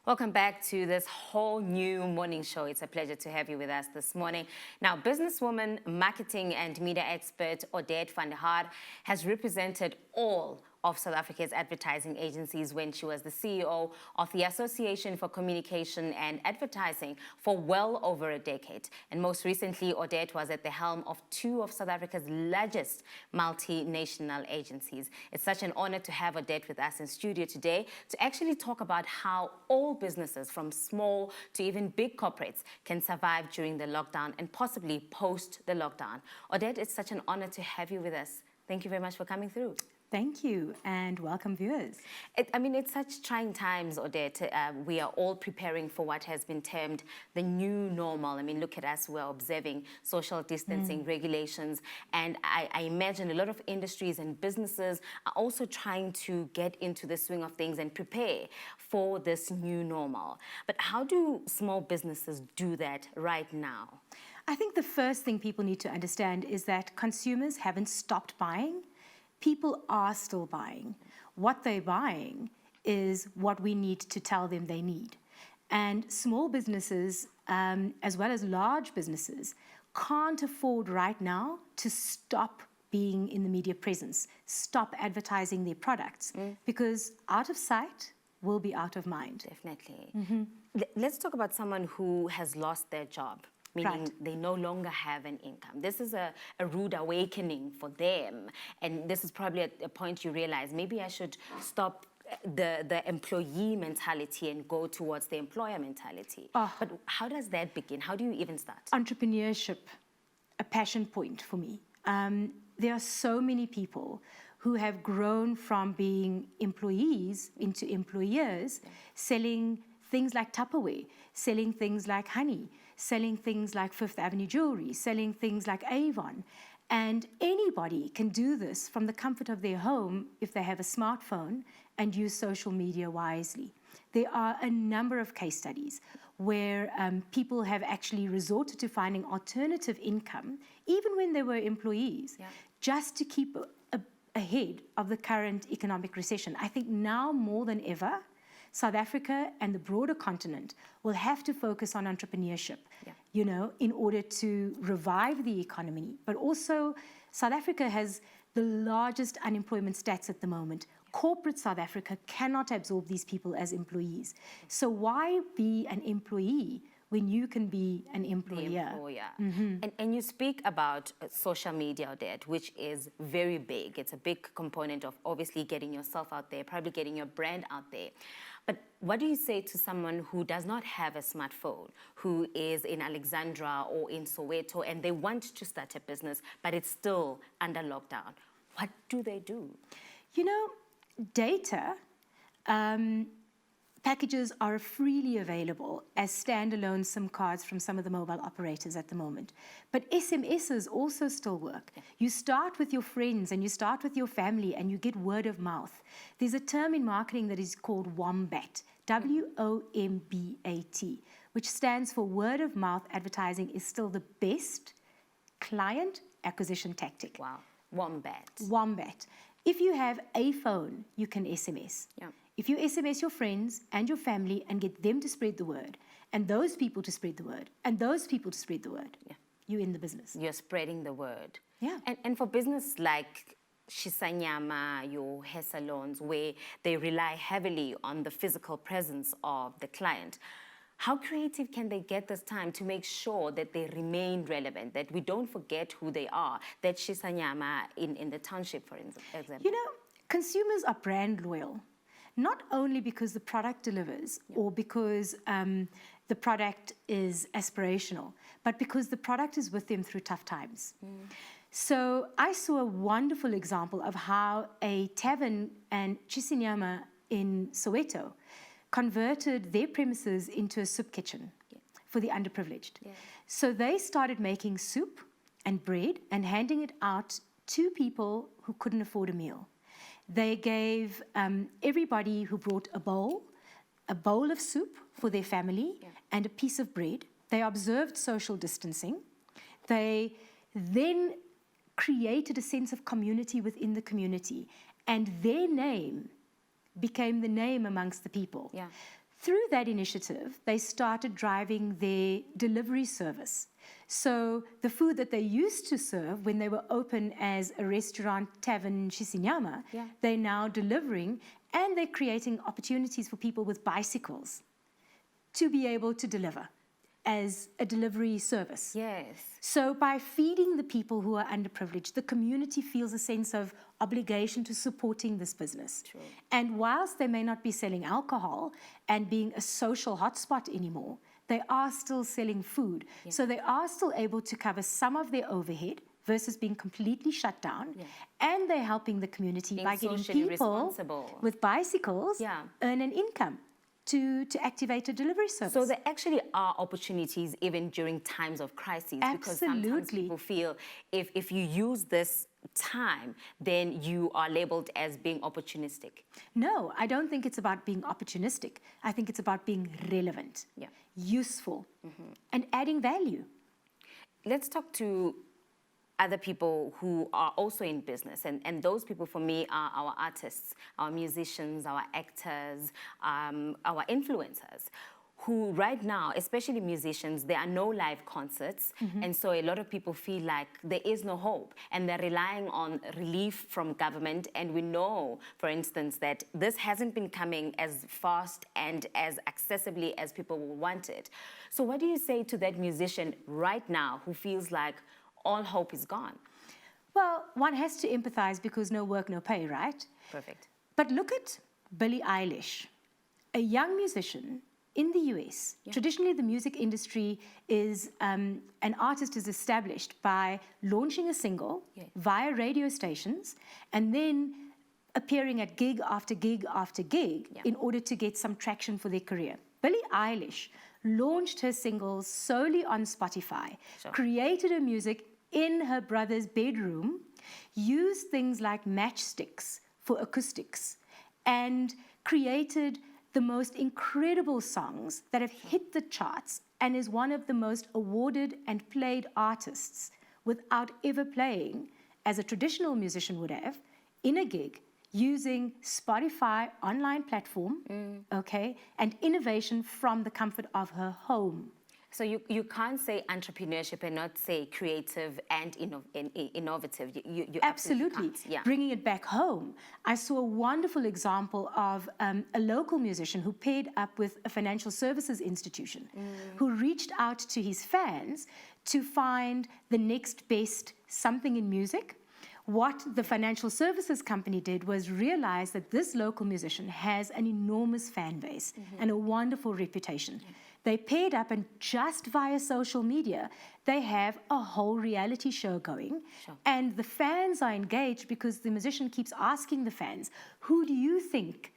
Welcome back to this whole new morning show. It's a pleasure to have you with us this morning. Now, businesswoman, marketing and media expert Odette has represented all of South Africa's advertising agencies when she was the CEO of the Association for Communication and Advertising for well over a decade. And most recently, Odette was at the helm of two of South Africa's largest multinational agencies. It's such an honor to have Odette with us in studio today to actually talk about how all businesses, from small to even big corporates, can survive during the lockdown and possibly post the lockdown. Odette, it's such an honor to have you with us. Thank you very much for coming through. Thank you, and welcome, viewers. It's such trying times, Odette. We are all preparing for what has been termed the new normal. Look at us. We're observing social distancing regulations. And I imagine a lot of industries and businesses are also trying to get into the swing of things and prepare for this new normal. But how do small businesses do that right now? I think the first thing people need to understand is that consumers haven't stopped buying. People are still buying. What they're buying is what we need to tell them they need. And small businesses, as well as large businesses, can't afford right now to stop being in the media presence, stop advertising their products, because out of sight will be out of mind. Definitely. Let's talk about someone who has lost their job. Meaning they no longer have an income. This is a rude awakening for them. And this is probably at a point you realize, maybe I should stop the employee mentality and go towards the employer mentality. But how does that begin? How do you even start? Entrepreneurship, a passion point for me. There are so many people who have grown from being employees into employers, selling things like Tupperware, selling things like honey, selling things like Fifth Avenue jewelry, selling things like Avon. And anybody can do this from the comfort of their home if they have a smartphone and use social media wisely. There are a number of case studies where people have actually resorted to finding alternative income, even when they were employees, just to keep ahead of the current economic recession. I think now more than ever, South Africa and the broader continent will have to focus on entrepreneurship, in order to revive the economy. But also, South Africa has the largest unemployment stats at the moment. Corporate South Africa cannot absorb these people as employees. So why be an employee when you can be an employer? And you speak about social media, Odette, which is very big. It's a big component of obviously getting yourself out there, probably getting your brand out there. But what do you say to someone who does not have a smartphone, who is in Alexandra or in Soweto, and they want to start a business, but it's still under lockdown? What do they do? Data packages are freely available as standalone SIM cards from some of the mobile operators at the moment. But SMSs also still work. You start with your friends and you start with your family and you get word of mouth. There's a term in marketing that is called WOMBAT, WOMBAT, which stands for word of mouth advertising is still the best client acquisition tactic. Wow, WOMBAT. WOMBAT. If you have a phone, you can SMS. If you SMS your friends and your family and get them to spread the word, and those people to spread the word, and those people to spread the word, you're in the business. You're spreading the word. Yeah. And for business like Shisanyama, your hair salons, where they rely heavily on the physical presence of the client, how creative can they get this time to make sure that they remain relevant, that we don't forget who they are, that Shisanyama in the township, for example? Consumers are brand loyal. Not only because the product delivers or because the product is aspirational, but because the product is with them through tough times. So I saw a wonderful example of how a tavern and Chisinyama in Soweto converted their premises into a soup kitchen for the underprivileged. So they started making soup and bread and handing it out to people who couldn't afford a meal. They gave everybody who brought a bowl of soup for their family and a piece of bread. They observed social distancing. They then created a sense of community within the community, and their name became the name amongst the people. Through that initiative, they started driving their delivery service. So the food that they used to serve when they were open as a restaurant, tavern, Shisinyama, they're now delivering, and they're creating opportunities for people with bicycles to be able to deliver as a delivery service. Yes. So by feeding the people who are underprivileged, the community feels a sense of obligation to supporting this business. True. And whilst they may not be selling alcohol and being a social hotspot anymore, they are still selling food. Yeah. So they are still able to cover some of their overhead versus being completely shut down. Yeah. And they're helping the community Being by getting socially people responsible. with bicycles Yeah. earn an income to activate a delivery service. So there actually are opportunities even during times of crises. Because sometimes Absolutely. people feel if you use this time, then you are labeled as being opportunistic. No, I don't think it's about being opportunistic. I think it's about being relevant, Yeah. useful, and adding value. Let's talk to other people who are also in business. And those people for me are our artists, our musicians, our actors, our influencers, who right now, especially musicians, there are no live concerts. And so a lot of people feel like there is no hope, and they're relying on relief from government. And we know, for instance, that this hasn't been coming as fast and as accessibly as people will want it. So what do you say to that musician right now who feels like all hope is gone? Well, one has to empathize because no work, no pay, right? Perfect. But look at Billie Eilish, a young musician in the US. Traditionally, the music industry is, an artist is established by launching a single via radio stations and then appearing at gig after gig after gig in order to get some traction for their career. Billie Eilish launched her singles solely on Spotify, created her music in her brother's bedroom, used things like matchsticks for acoustics, and created the most incredible songs that have hit the charts and is one of the most awarded and played artists without ever playing, as a traditional musician would have, in a gig, using Spotify online platform, and innovation from the comfort of her home. So you can't say entrepreneurship and not say creative and innovative. You Absolutely. can't. Yeah. Bringing it back home, I saw a wonderful example of a local musician who paired up with a financial services institution, who reached out to his fans to find the next best something in music. What the financial services company did was realize that this local musician has an enormous fan base and a wonderful reputation. They paired up, and just via social media, they have a whole reality show going. And the fans are engaged because the musician keeps asking the fans, who do you think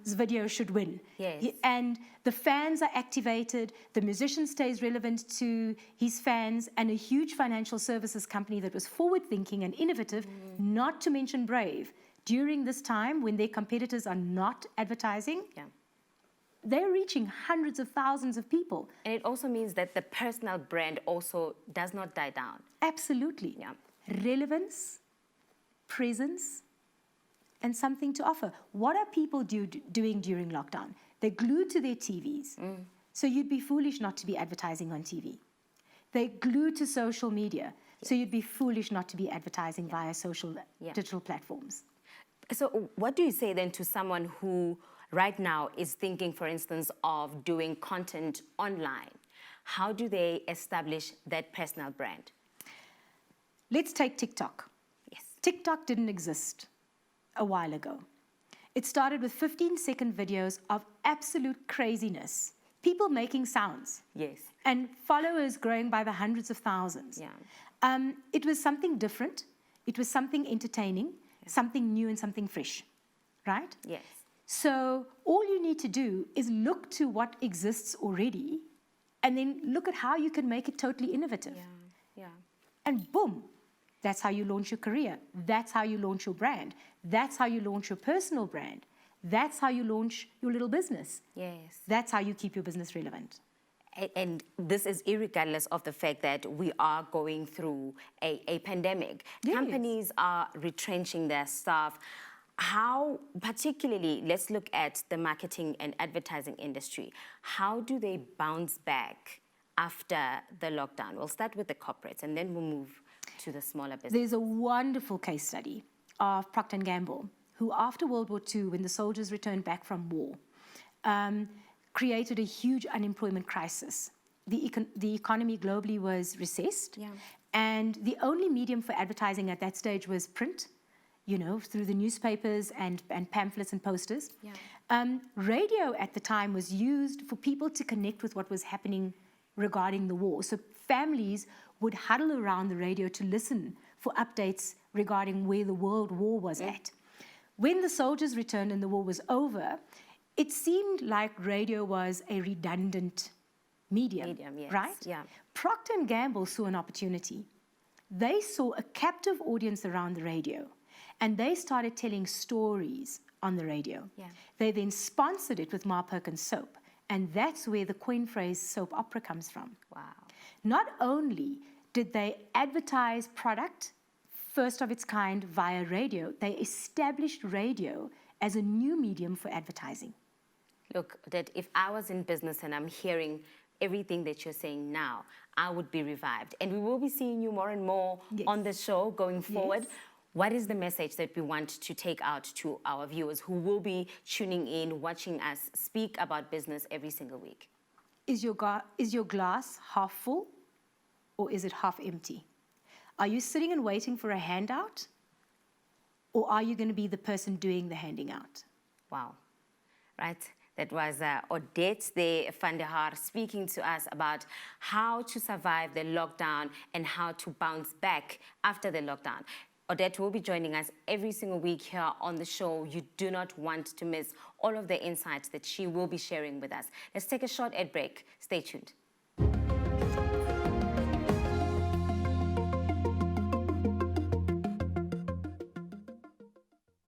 this video should win? Yes. And the fans are activated, the musician stays relevant to his fans, and a huge financial services company that was forward-thinking and innovative, not to mention brave, during this time when their competitors are not advertising, they're reaching hundreds of thousands of people. And it also means that the personal brand also does not die down. Absolutely. Yeah. Relevance, presence, and something to offer. What are people doing during lockdown? They're glued to their TVs. So you'd be foolish not to be advertising on TV. They're glued to social media. So you'd be foolish not to be advertising via social digital platforms. So what do you say then to someone who right now is thinking, for instance, of doing content online? How do they establish that personal brand? Let's take TikTok. Yes. TikTok didn't exist a while ago. It started with 15-second videos of absolute craziness. People making sounds. Yes. And followers growing by the hundreds of thousands. Yeah. It was something different. It was something entertaining, something new and something fresh, right? Yes. So all you need to do is look to what exists already and then look at how you can make it totally innovative. Yeah. And boom, that's how you launch your career. That's how you launch your brand. That's how you launch your personal brand. That's how you launch your little business. Yes. That's how you keep your business relevant. And this is irregardless of the fact that we are going through a pandemic. Yes. Companies are retrenching their staff. how, particularly, let's look at the marketing and advertising industry. How do they bounce back after the lockdown? We'll start with the corporates and then we'll move to the smaller business. There's a wonderful case study of Procter & Gamble, who after World War II, when the soldiers returned back from war, created a huge unemployment crisis. The economy globally was recessed, and the only medium for advertising at that stage was print, through the newspapers and pamphlets and posters. Radio at the time was used for people to connect with what was happening regarding the war. So families would huddle around the radio to listen for updates regarding where the world war was at. When the soldiers returned and the war was over, it seemed like radio was a redundant medium, yes. right? Yeah. Procter & Gamble saw an opportunity. They saw a captive audience around the radio, and they started telling stories on the radio. They then sponsored it with Ma Perkins soap, and that's where the coin phrase soap opera comes from. Wow. Not only did they advertise product, first of its kind, via radio, they established radio as a new medium for advertising. Look, Odette, if I was in business and I'm hearing everything that you're saying now, I would be revived. And we will be seeing you more and more on the show going forward. What is the message that we want to take out to our viewers who will be tuning in, watching us speak about business every single week? Is your glass half full or is it half empty? Are you sitting and waiting for a handout, or are you going to be the person doing the handing out? Wow. Right. That was Odette van der Haar speaking to us about how to survive the lockdown and how to bounce back after the lockdown. Odette will be joining us every single week here on the show. You do not want to miss all of the insights that she will be sharing with us. Let's take a short ad break. Stay tuned.